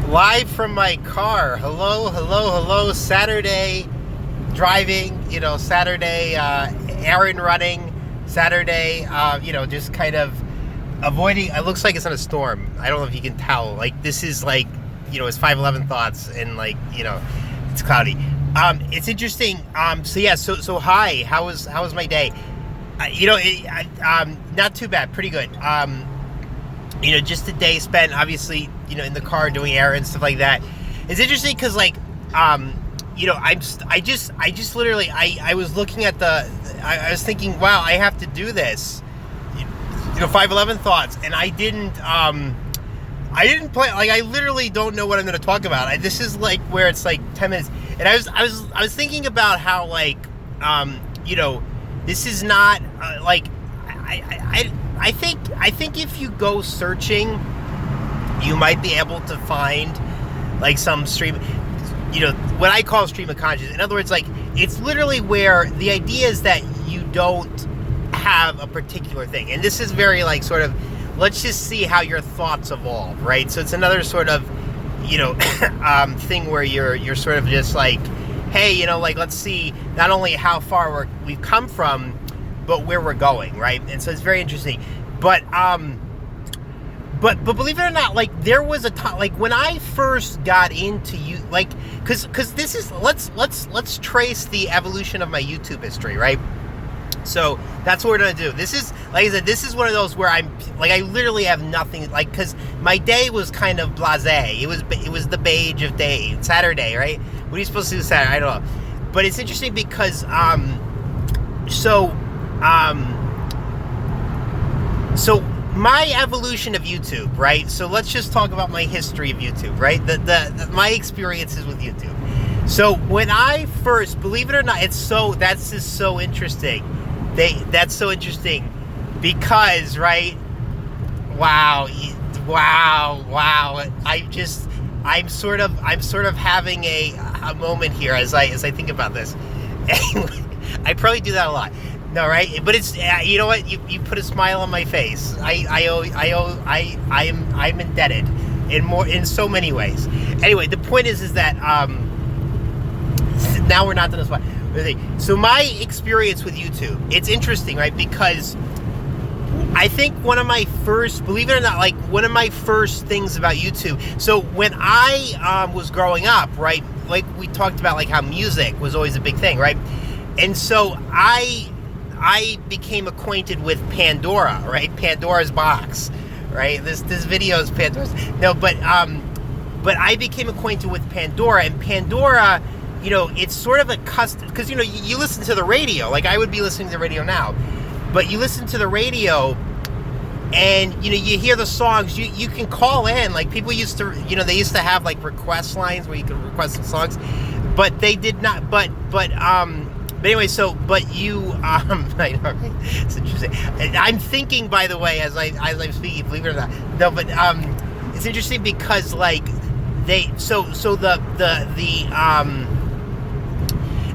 Live from my car. Hello, hello, hello. Saturday driving, Saturday errand running, Saturday, just kind of avoiding. It looks like it's in a storm. I don't know if you can tell. Like, this is like, it's 511 thoughts and it's cloudy. It's interesting. So hi. How was my day? Not too bad. Pretty good. Just a day spent, obviously, in the car doing errands, stuff like that. It's interesting because, I was looking at I was thinking, wow, I have to do this, 511 thoughts, and I didn't play, I literally don't know what I'm going to talk about. This is where it's 10 minutes, and I was thinking about how, this is not, I think if you go searching, you might be able to find some stream, what I call stream of consciousness. In other words, it's literally where the idea is that you don't have a particular thing. And this is very let's just see how your thoughts evolve, right? So it's another sort of, thing where you're sort of just hey, let's see not only how far we've come from, but where we're going, right? And so it's very interesting. But believe it or not, there was a time, when I first got into you, because this is, let's trace the evolution of my YouTube history, right? So that's what we're gonna do. This is, like I said, this is one of those where I literally have nothing, because my day was kind of blasé. It was the beige of day, Saturday, right? What are you supposed to do Saturday? I don't know. But it's interesting because, so my evolution of YouTube, right? So let's just talk about my history of YouTube, right? My experiences with YouTube. So when I first, believe it or not, that's just so interesting. That's so interesting because, right? Wow. I'm sort of having a moment here as I think about this. Anyway, I probably do that a lot. No, right? But it's, you know what? You put a smile on my face. I'm indebted in so many ways. Anyway, the point is that now we're not to the spot. So my experience with YouTube, it's interesting, right? Because I think one of my first, believe it or not, one of my first things about YouTube. So when I was growing up, right? We talked about how music was always a big thing, right? And so I became acquainted with Pandora, right? Pandora's box, right? This video is Pandora's. No, but I became acquainted with Pandora, and Pandora, it's sort of a custom, because you listen to the radio. I would be listening to the radio now, but you listen to the radio, and you hear the songs. You can call in. People used to, they used to have request lines where you could request some songs, but they did not. But anyway, but you, I know, right? It's interesting. I'm thinking, by the way, as I'm speaking, believe it or not. No, but it's interesting because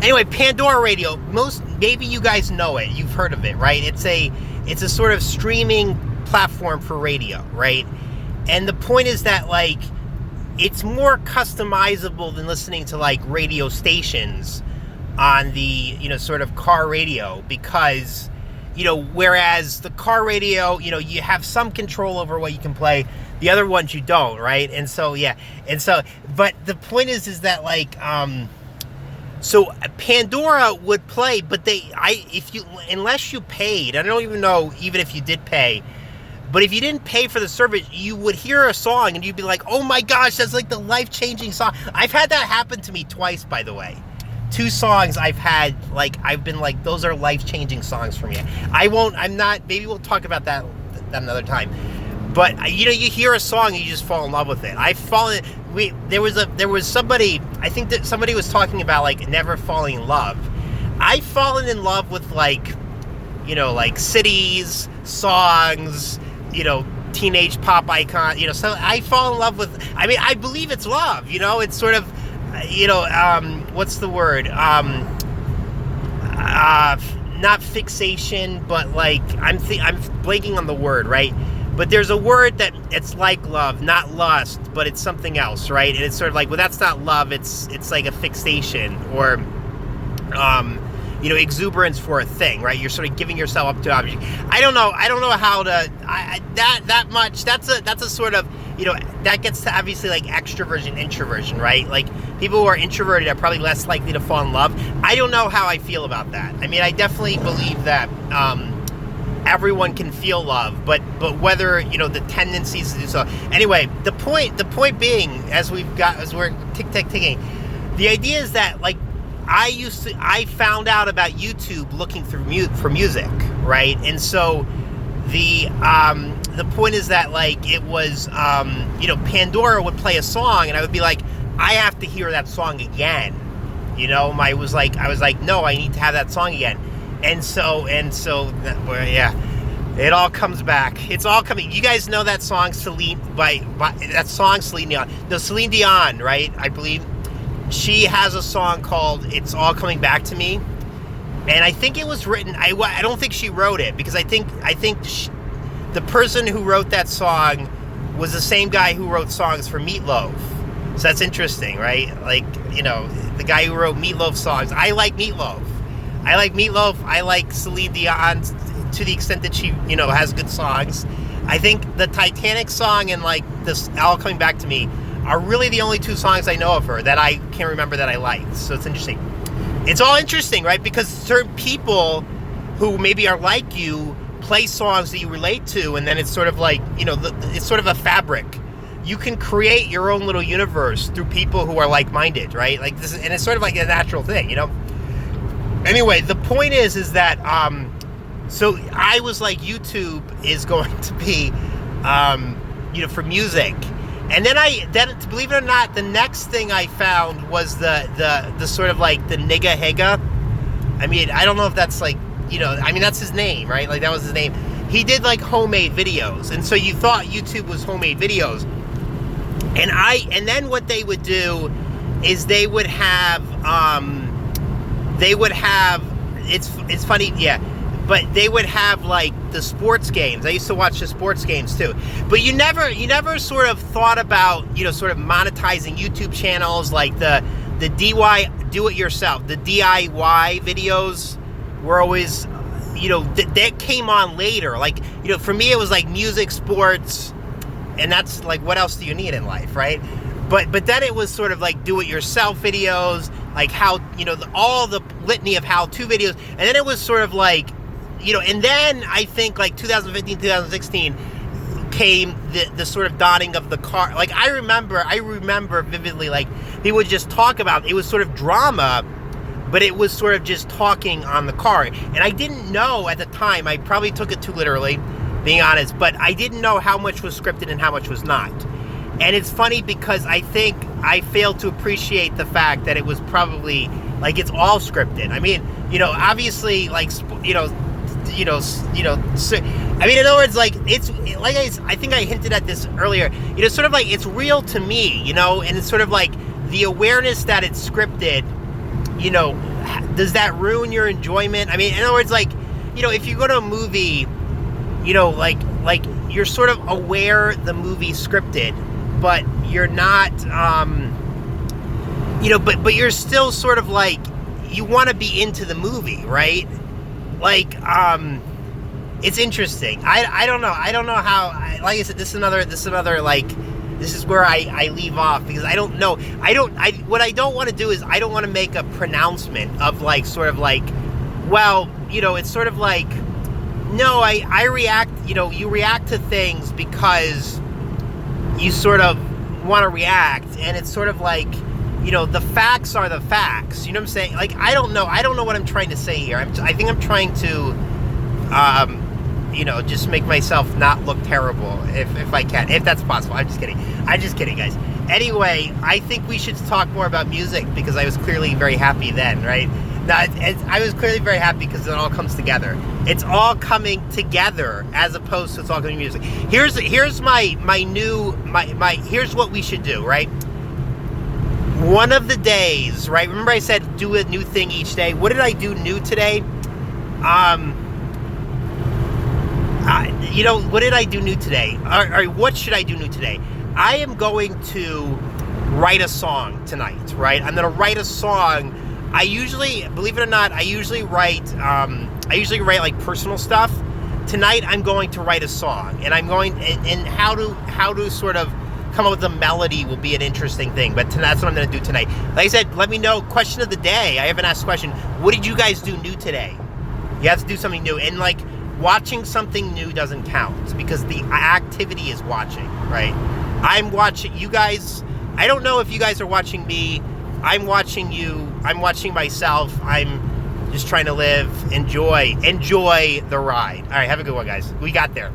anyway, Pandora Radio. Maybe you guys know it. You've heard of it, right? It's a sort of streaming platform for radio, right? And the point is that it's more customizable than listening to radio stations on the sort of car radio, because whereas the car radio, you have some control over what you can play, the other ones you don't, right? And so but the point is that so Pandora would play, but unless you paid, I don't even know even if you did pay, but if you didn't pay for the service, you would hear a song and you'd be like, oh my gosh, that's the life-changing song. I've had that happen to me twice, by the way. 2 songs I've had, I've been those are life-changing songs for me. Maybe we'll talk about that another time. But, you hear a song and you just fall in love with it. There was somebody, I think that somebody was talking about, never falling in love. I've fallen in love with, cities, songs, teenage pop icon, so I fall in love with, I believe it's love, it's sort of, what's the word? Not fixation, but I'm blanking on the word, right? But there's a word that it's like love, not lust, but it's something else, right? And it's sort of like, well, that's not love. It's like a fixation or, exuberance for a thing, right? You're sort of giving yourself up to object. I don't know how to that much. That's a sort of, that gets to obviously like extroversion, introversion, right? Like people who are introverted are probably less likely to fall in love. I don't know how I feel about that. I mean, I definitely believe that everyone can feel love, but whether the tendencies to do so. Anyway, the point being, as we're ticking, the idea is that like I found out about YouTube looking for music, right? And so the point is that like it was Pandora would play a song and I would be like, I have to hear that song again. I was like, no, I need to have that song again. And so, yeah, it all comes back. It's all coming. You guys know that song Celine Dion. No, Celine Dion, right? I believe she has a song called "It's All Coming Back to Me," and I think it was written. I don't think she wrote it because I think the person who wrote that song was the same guy who wrote songs for Meatloaf. So that's interesting, right? Like the guy who wrote Meatloaf songs. I like Meatloaf. I like Celine Dion to the extent that she, has good songs. I think the Titanic song and like this All Coming Back to Me are really the only two songs I know of her that I can't remember that I liked. So it's interesting. It's all interesting, right? Because certain people who maybe are like you play songs that you relate to, and then it's sort of like, it's sort of a fabric. You can create your own little universe through people who are like-minded, right? Like this, and it's sort of like a natural thing, Anyway, the point is that, so I was like, YouTube is going to be, for music. And then believe it or not, the next thing I found was the sort of like the Nigga Higa. I mean, I don't know if that's like, that's his name, right? Like that was his name. He did like homemade videos. And so you thought YouTube was homemade videos. And then what they would do is they would have, it's funny, yeah, but they would have like the sports games. I used to watch the sports games too. But you never sort of thought about, sort of monetizing YouTube channels like the do it yourself. The DIY videos were always, that came on later. Like, for me it was like music, sports, and that's like, what else do you need in life, right? But then it was sort of like do-it-yourself videos, like how, all the litany of how-to videos. And then it was sort of like, and then I think like 2015, 2016 came the sort of dawning of the car. Like I remember vividly, like they would just talk about, it was sort of drama, but it was sort of just talking on the car. And I didn't know at the time, I probably took it too literally, being honest, but I didn't know how much was scripted and how much was not. And it's funny because I think I failed to appreciate the fact that it was probably like it's all scripted. I mean, obviously, like, I mean, in other words, like it's like I think I hinted at this earlier. Sort of like it's real to me, and it's sort of like the awareness that it's scripted. Does that ruin your enjoyment? I mean, in other words, like, if you go to a movie, like you're sort of aware the movie's scripted, but you're not, but you're still sort of like, you want to be into the movie, right? Like, it's interesting. I don't know. I don't know how, like I said, this is another, like, this is where I leave off because I don't know. What I don't want to do is I don't want to make a pronouncement of like, sort of like, well, it's sort of like, no, I react, you react to things because you sort of want to react, and it's sort of like, the facts are the facts, you know what I'm saying? Like, I don't know what I'm trying to say here. I think I'm trying to, just make myself not look terrible, if I can, if that's possible. I'm just kidding, guys. Anyway, I think we should talk more about music because I was clearly very happy then, right? I was clearly very happy because it all comes together. It's all coming together as opposed to it's all coming music. Here's here's what we should do, right? One of the days, right? Remember I said do a new thing each day. What did I do new today? you know, what did I do new today? Or what should I do new today? I am going to write a song tonight, right? I'm going to write a song. I usually, believe it or not, I usually write like personal stuff. Tonight, I'm going to write a song, and I'm going, and how to sort of come up with a melody will be an interesting thing. But that's what I'm going to do tonight. Like I said, let me know. Question of the day. I haven't asked a question. What did you guys do new today? You have to do something new, and like watching something new doesn't count because the activity is watching, right? I'm watching you guys. I don't know if you guys are watching me. I'm watching you. I'm watching myself. I'm just trying to live. Enjoy the ride. All right, have a good one, guys. We got there.